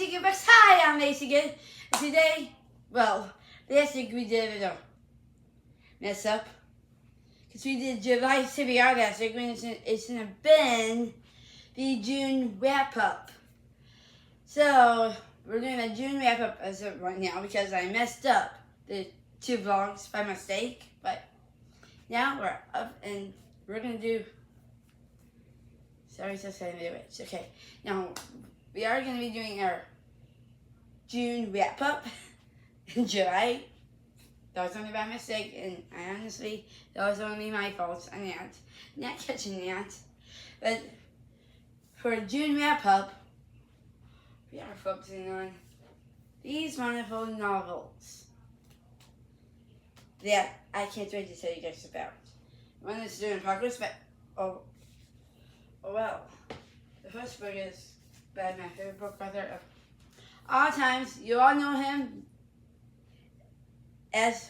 goodreads. Hi, I'm Michigan. And today, well, last week we did a mess up. Because we did July CBR last week when it's going to been the June wrap up. So, we're doing a June wrap up as of right now because I messed up the 2 vlogs by mistake. But now we're up and we're going to do. Sorry, just saying it. Okay, now we are going to be doing our June wrap up in July. That was only by mistake, and I honestly, that was only my fault. I'm not catching that. But for June wrap up, we are focusing on these wonderful novels that I can't wait to tell you guys about. One is still in progress, but oh well. The first book is by my favorite book author of all times. You all know him as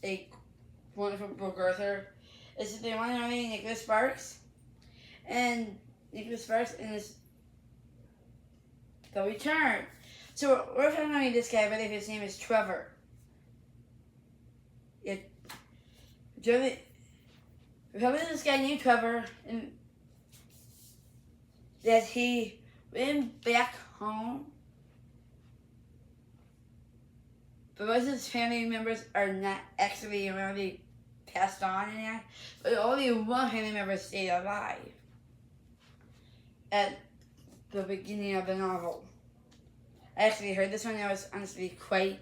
a wonderful book author. It's the one and only Nicholas Sparks. And Nicholas Sparks is The Return. So we're following this guy, I believe his name is Trevor. We're following this guy named Trevor, and that he went back home, but most of his family members are not actually around. They passed on and that, but only one family member stayed alive at the beginning of the novel. I actually heard this one, and it was honestly quite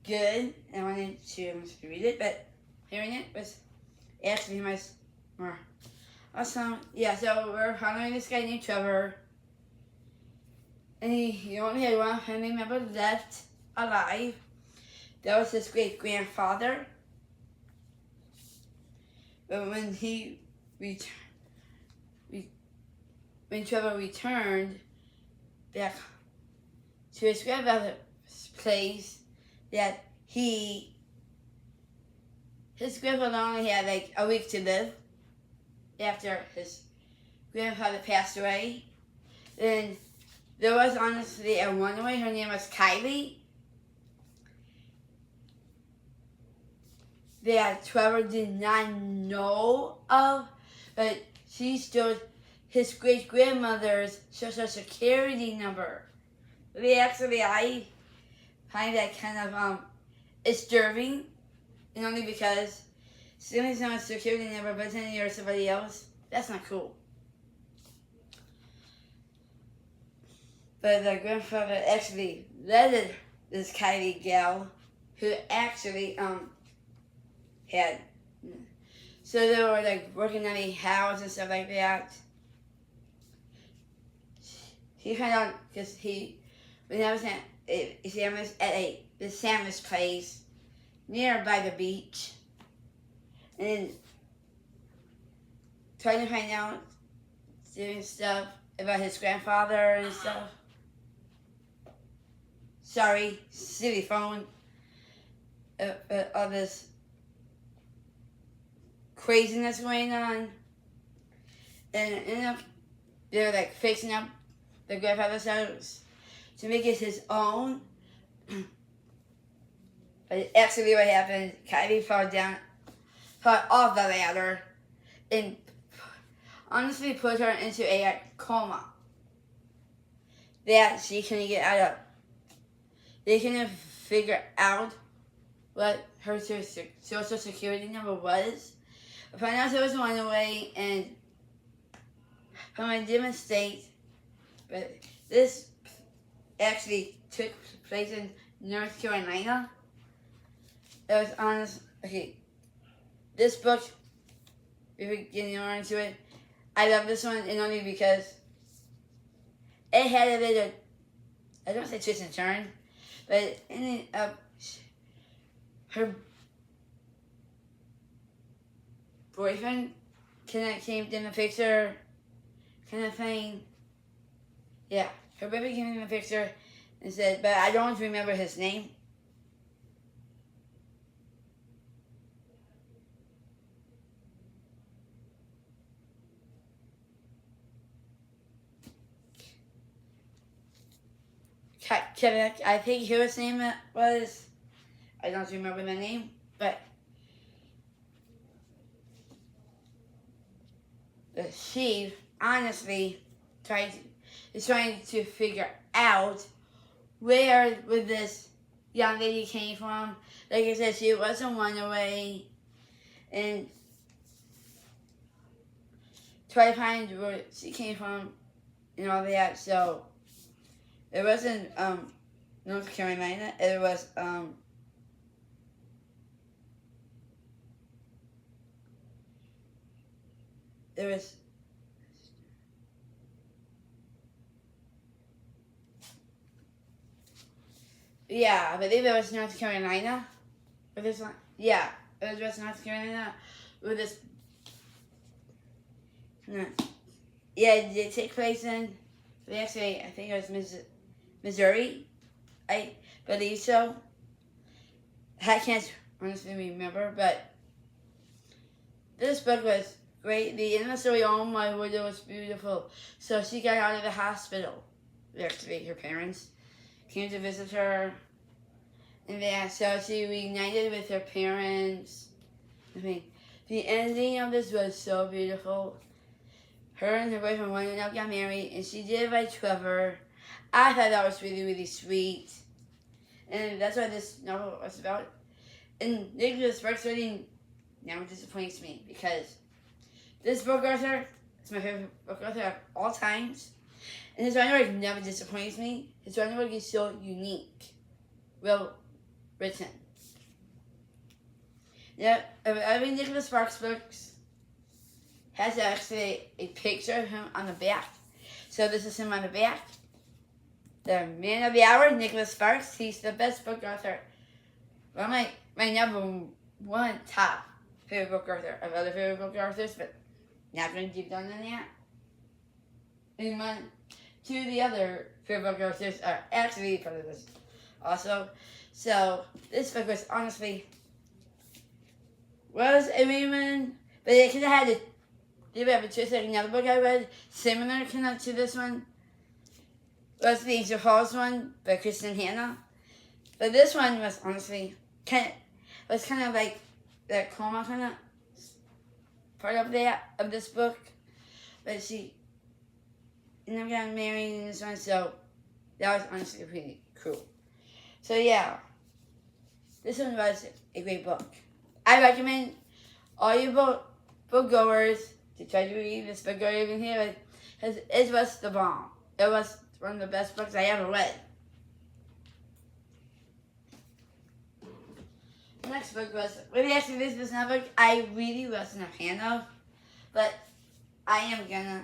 good, and I wanted to read it, but hearing it was actually more awesome. Yeah, so we're following this guy named Trevor, and he only had one family member left alive. That was his great-grandfather. But when Trevor returned back to his grandfather's place, that his grandfather only had like a week to live after his grandfather passed away. Then there was honestly a runaway. Her name was Kylie. That Trevor did not know of, but she stole his great-grandmother's Social Security number. Actually, I find that kind of disturbing, and only because stealing someone's security number but then you're somebody else, that's not cool. But the grandfather actually let this Kylie gal, who actually had, so they were like working on a house and stuff like that. He found out because when I was at the Samus place nearby the beach, and trying to find out, doing stuff about his grandfather and stuff. Sorry, silly phone. All this craziness going on, and ended up they're like fixing up the grandfather's house to make it his own. But actually, what happened? Kylie fell off the ladder, and honestly put her into a coma that she couldn't get out of. They couldn't figure out what her Social Security number was. I found out it was one away and from a different state, but this actually took place in North Carolina. It was honest. Okay, this book, if we're getting more into it, I love this one, and only because it had a little, I don't say twist and turn, but it ended up, her boyfriend kind of came in the picture, kind of thing. Yeah, her baby came in the picture and said, but I don't remember his name. Quebec. I think his name was, I don't remember the name, but she honestly is trying to figure out where would this young lady came from. Like I said, she was a runaway, and try to find where she came from and all that. So it wasn't North Carolina. It was yeah, I believe it was North Carolina. With this one, yeah, it was North Carolina with this. Yeah, it did take place in. Actually, I think it was Missouri. I believe so. I can't honestly remember, but this book was great. The end of the story, oh my word, it was beautiful. So she got out of the hospital. Actually, her parents came to visit her, and that, so she reunited with her parents. I mean, the ending of this was so beautiful. Her and her boyfriend one up got married, and she did it by Trevor. I thought that was really, really sweet. And that's what this novel was about. And Nicholas Sparks really never disappoints me, because this book author is my favorite book author of all times. And his writing work never disappoints me. His writing work is so unique, well written. Yeah, every Nicholas Sparks books has actually a picture of him on the back. So this is him on the back. The man of the hour, Nicholas Sparks. He's the best book author. Well, my number one top favorite book author. I have other favorite book authors, but not going to deep down on that. And two of the other favorite book authors are actually part of this also. So this book was honestly was a read, but it could have had a twist. Like another book I read similar to this one was the Angel Falls one by Kristen Hanna. But this one was honestly kind of like the coma kind of part of this book. But she ended up getting married in this one, so that was honestly pretty cool. So yeah, this one was a great book. I recommend all you book goers to try to read this book or even hear it, because it was the bomb. It was one of the best books I ever read. The next book was, actually this was another book I really wasn't a fan of, but I am gonna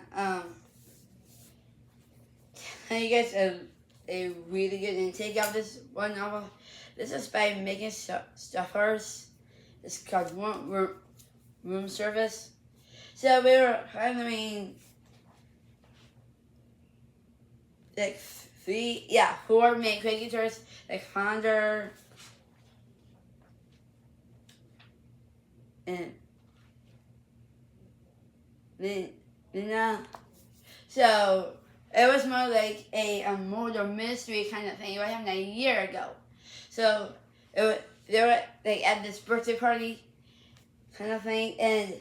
tell you guys a really good intake of this one novel. This is by Megan Stuffers. It's called Room Service. So we were having like four main characters, like Founder and Nina. So it was more like a murder mystery kind of thing. It happened a year ago. So they were like at this birthday party kind of thing, and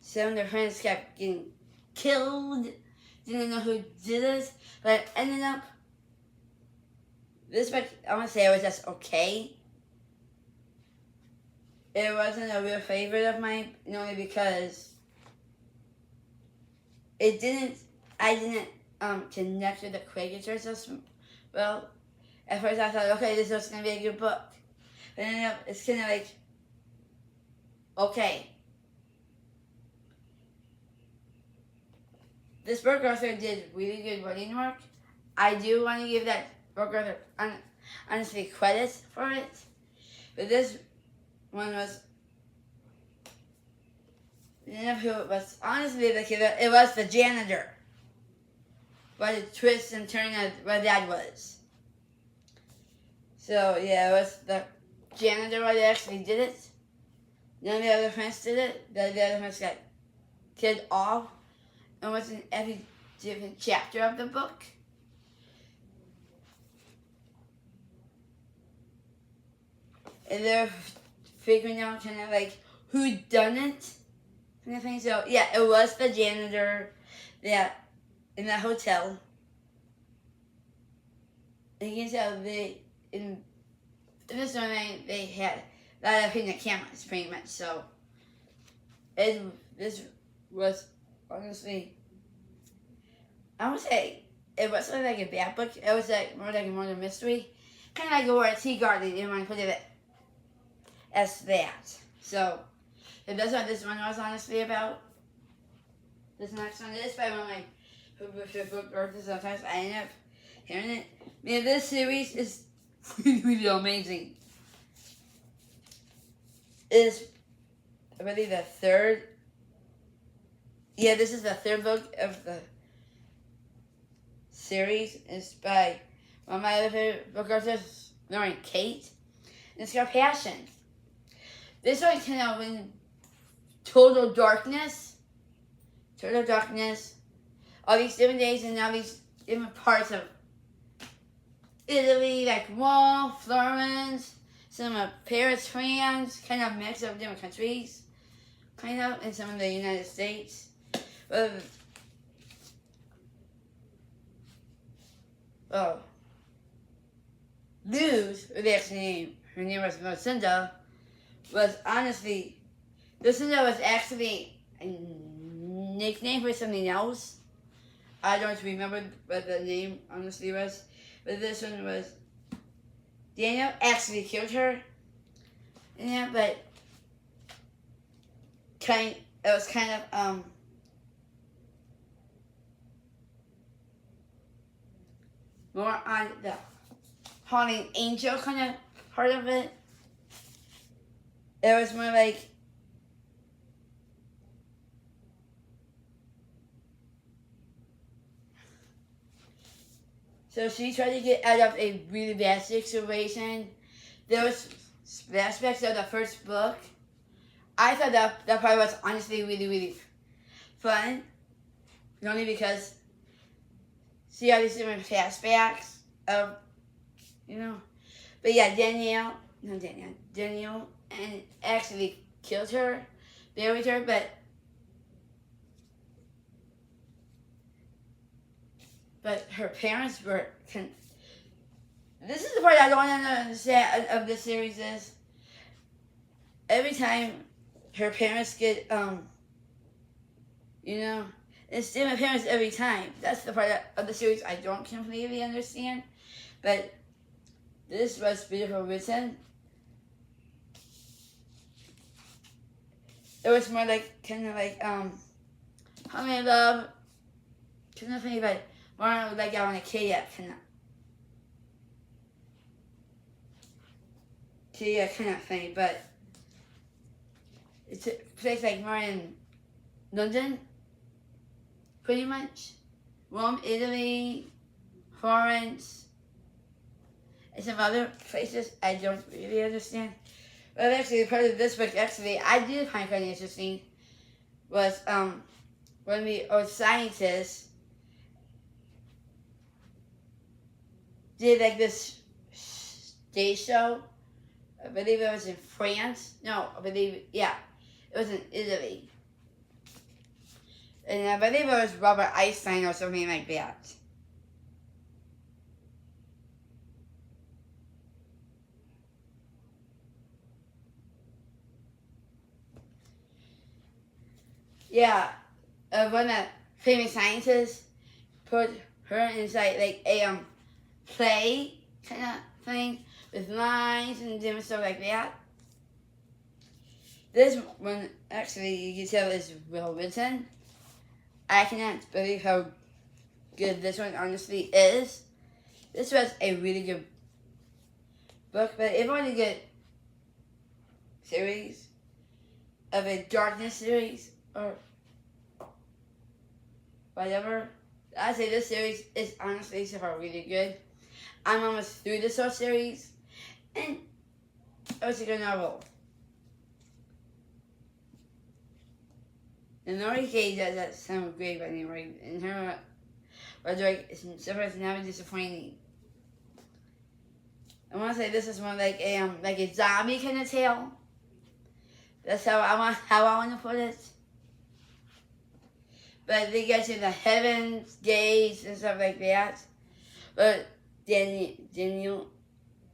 some of their friends kept getting killed. Didn't know who did it, but it ended up. This book, I want to say it was just okay. It wasn't a real favorite of mine, only because I didn't connect with the characters as well. At first I thought, okay, this was going to be a good book. But then it's kind of like, okay. This book author did really good writing work. I do want to give that book author honestly credit for it. But this one was, honestly, it was the janitor. What a twist and turn of what that was. So yeah, it was the janitor that actually did it. None of the other friends did it. The other friends got killed off. And was in every different chapter of the book. and they're figuring out kind of like who done it, kind of thing. So yeah, it was the janitor that in that hotel. And you can tell in this one they had a lot of hidden cameras, pretty much. So this was honestly, I would say it wasn't like a bad book. It was like more like a murder mystery, kind of like a War Tea Garden. You want to put it as that. So if that's what this one was honestly about, this next one is by one of my favorite book authors. Sometimes I end up hearing it. Man, this series is really, really amazing. It's, I believe, the third. Yeah, this is the third book of the series. It's by one of my other favorite book authors, Lauren Kate. And it's called Passion. This one came out in total darkness. Total darkness. All these different days and all these different parts of Italy, like Rome, Florence, some of Paris, France, kind of mix of different countries, kind of, and some of the United States. Luz, or the actual name, her name was Lucinda, was honestly, Lucinda was actually a nickname for something else. I don't remember what the name honestly was, but this one was, Daniel actually killed her. Yeah, but it was kind of, more on the haunting angel kind of part of it. It was more like, so she tried to get out of a really bad situation. There was aspects of the first book. I thought that part was honestly really, really fun. Only because see all these different flashbacks of, But yeah, Danielle, and actually killed her, buried her, but her parents were, this is the part I don't understand of the series is, every time her parents get, it's different parents every time. That's the part of the series I don't completely understand. But this was beautiful written. It was more like, kind of like, how many love, kind of thing, but more like I want a kid yet, kind of thing. But it's a place like more in London, pretty much. Rome, Italy, Florence, and some other places I don't really understand. But actually, part of this book, actually, I did find kind of interesting, was one of the old scientists did like this stage show. I believe it was in France. No, it was in Italy. And I believe it was Robert Einstein or something like that. Yeah, one of the famous scientists put her inside like a play kind of thing with lines and different stuff like that. This one actually you can tell is well written. I cannot believe how good this one honestly is. This was a really good book, but if you want a good series of a darkness series or whatever, I'd say this series is honestly so far really good. I'm almost through this whole series, and it was a good novel. And Lauren Kate does that sound great by anyway, and her rhetoric is sometimes never disappointing. I want to say this is more like a zombie kind of tale. That's how I want to put it. But they get to the heavens, gates, and stuff like that. But Daniel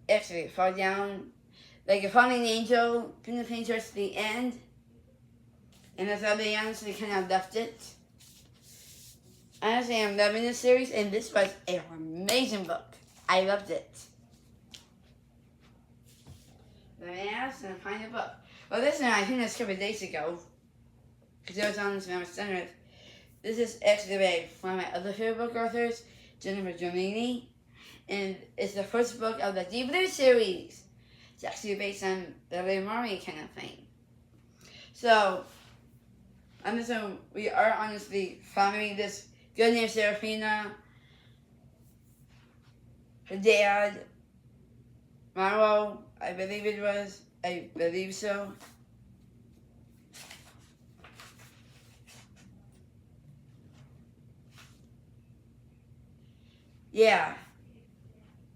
actually fall down like a falling angel kind of thing towards the end. And that's how they honestly kind of left it. Honestly, I'm loving this series, and this was an amazing book. I loved it. Let me ask and find a book. Well, this one I think that's a couple of days ago, because it was on this November 7th. This is actually by one of my other favorite book authors, Jennifer Giannini, and it's the first book of the Deep Blue series. It's actually based on the Ray Murray kind of thing. So, on this one, we are honestly following this girl named Serafina, her dad, Marlo, I believe so. Yeah.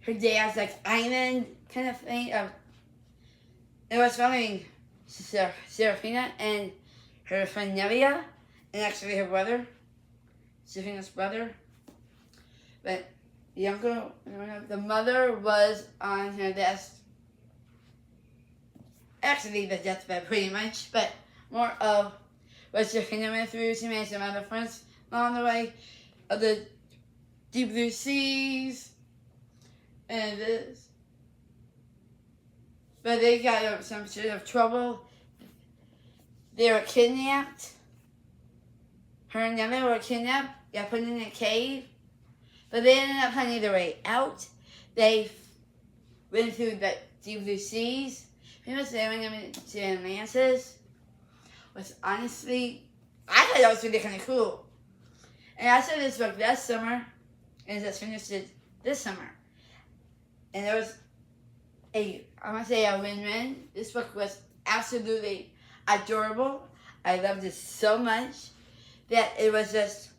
Her dad's like island kind of thing. It was following Serafina and her friend Nevia, and actually her brother, Serafina's brother. But the mother was on her death. Actually, the deathbed pretty much, but more of what Serafina went through. She made some other friends along the way of the deep blue seas and this. But they got some sort of trouble. They were kidnapped. Her and Nevia were kidnapped, got put in a cave. But they ended up finding their way out. They went through the deep blue seas. Pretty much they went into Atlantis. Was honestly, I thought that was really kind of cool. And I started this book last summer, and just finished it this summer. And there was I want to say a win-win. This book was absolutely adorable. I loved it so much that it was just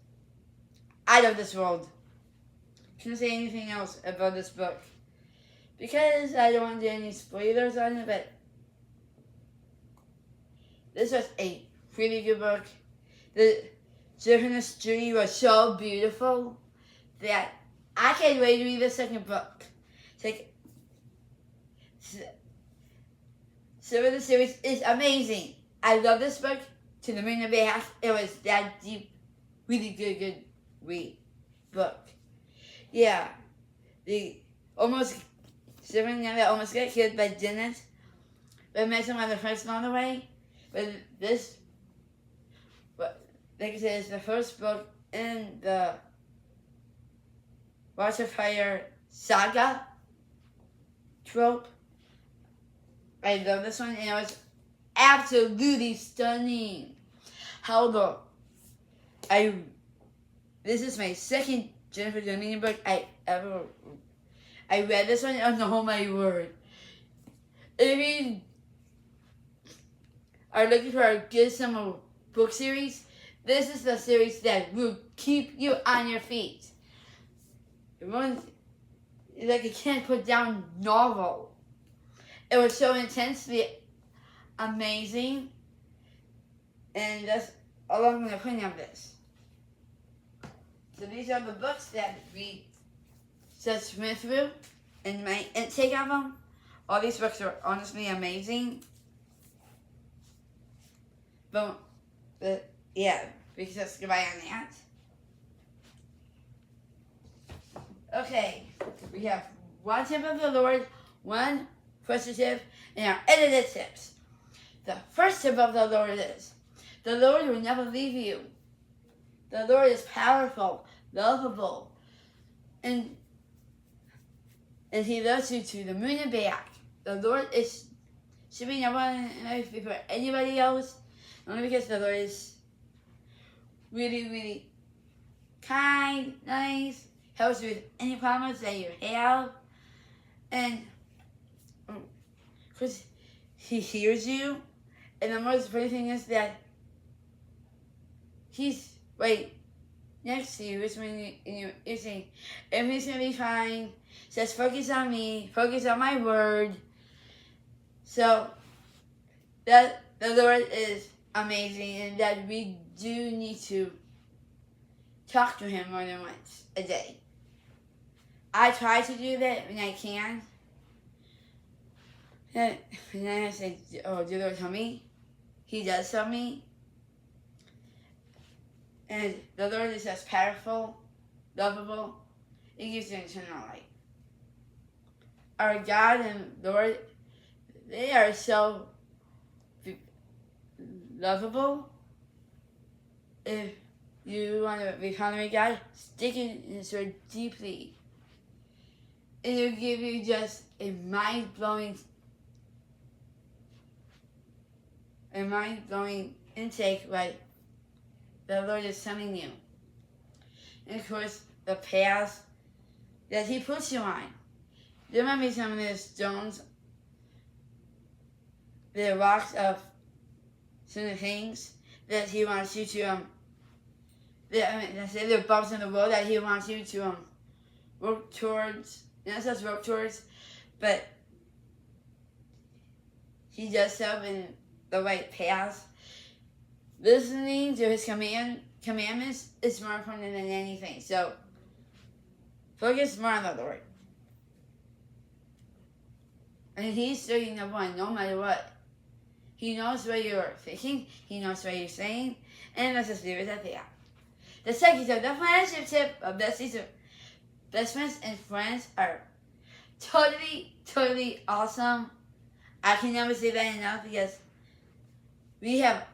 out of this world. Can't say anything else about this book because I don't want to do any spoilers on it, but this was a really good book. The Johannes journey was so beautiful that I can't wait to read the second book. It's like, so the series is amazing. I love this book to the moon and back. It was that deep, really good read book. Yeah, almost got killed by Dennis, but met some other friends along the way. But this, like I said, is the first book in the Watch of Fire saga trope. I love this one, and it was absolutely stunning. However, this is my second Jennifer Giannini book I read this one, oh my word. If you are looking for a good summer book series, this is the series that will keep you on your feet. It's like a can't put down novel. It was so intensely amazing, and that's all I'm going to put of this. So these are the books that we just went through and my intake of them. All these books are honestly amazing. But yeah, we can just goodbye on that. Okay, we have one tip of the Lord, one first tip, and our edited tips. The first tip of the Lord is, the Lord will never leave you. The Lord is powerful, lovable, and He loves you to the moon and back. The Lord should be number one in life before anybody else, only because the Lord is really kind, nice, helps you with any problems that you have, and because He hears you. And the most funny thing is that next to you is when you're saying, everything's going to be fine. Just focus on me. Focus on my word. So, that the Lord is amazing, and that we do need to talk to Him more than once a day. I try to do that when I can. And then I say, oh, the Lord tell me? He does tell me. And the Lord is just powerful, lovable. He gives you eternal life. Our God and Lord, they are so lovable. If you want to become a God, stick it in so deeply. It will give you just a mind-blowing intake, like the Lord is telling you. And of course, the paths that He puts you on. There might be some of the stones, the rocks of some of the things that He wants you to, the bumps in the road that He wants you to work towards. Not just work towards, but He does so in the right paths. Listening to His commandments is more important than anything. So, focus more on the Lord. And He's still your number one, no matter what. He knows what you're thinking. He knows what you're saying. And let's just leave it at that. The second tip, the friendship tip of best friends and friends are totally awesome. I can never say that enough because we have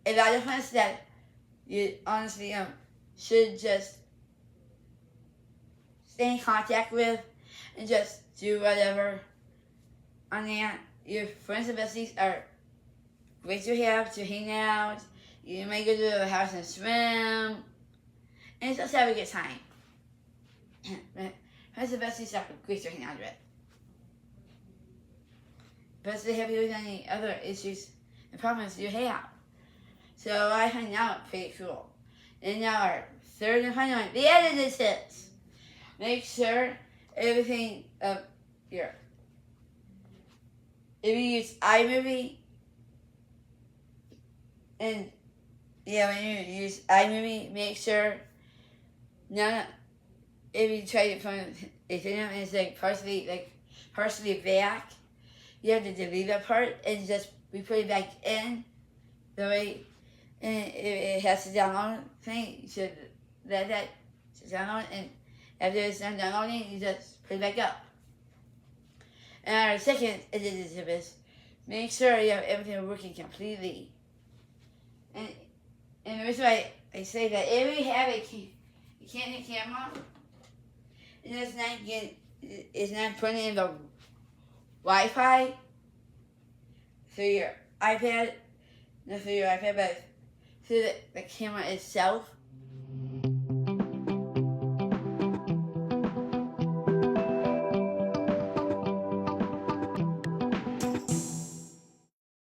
a lot of friends that you honestly should just stay in contact with and just do whatever on that. Your friends and besties are great to have, to hang out. You may go to the house and swim. And just have a good time. Friends and besties are great to hang out with. But they have you with any other issues and problems you have. So I hang out pretty cool. And now our third and final one, the edited tips. Make sure everything here. If you use iMovie, and when you use iMovie, make sure if you try to put it in and it's like partially back, you have to delete that part and just put it back in the way, and it has to download thing. You should let that download, and after it's done downloading, you just put it back up. And our second edited tip is make sure you have everything working completely. And the reason why I say that, if you have a Canon camera, and it's not putting in the Wi-Fi through your iPad, not through your iPad, but through the camera itself,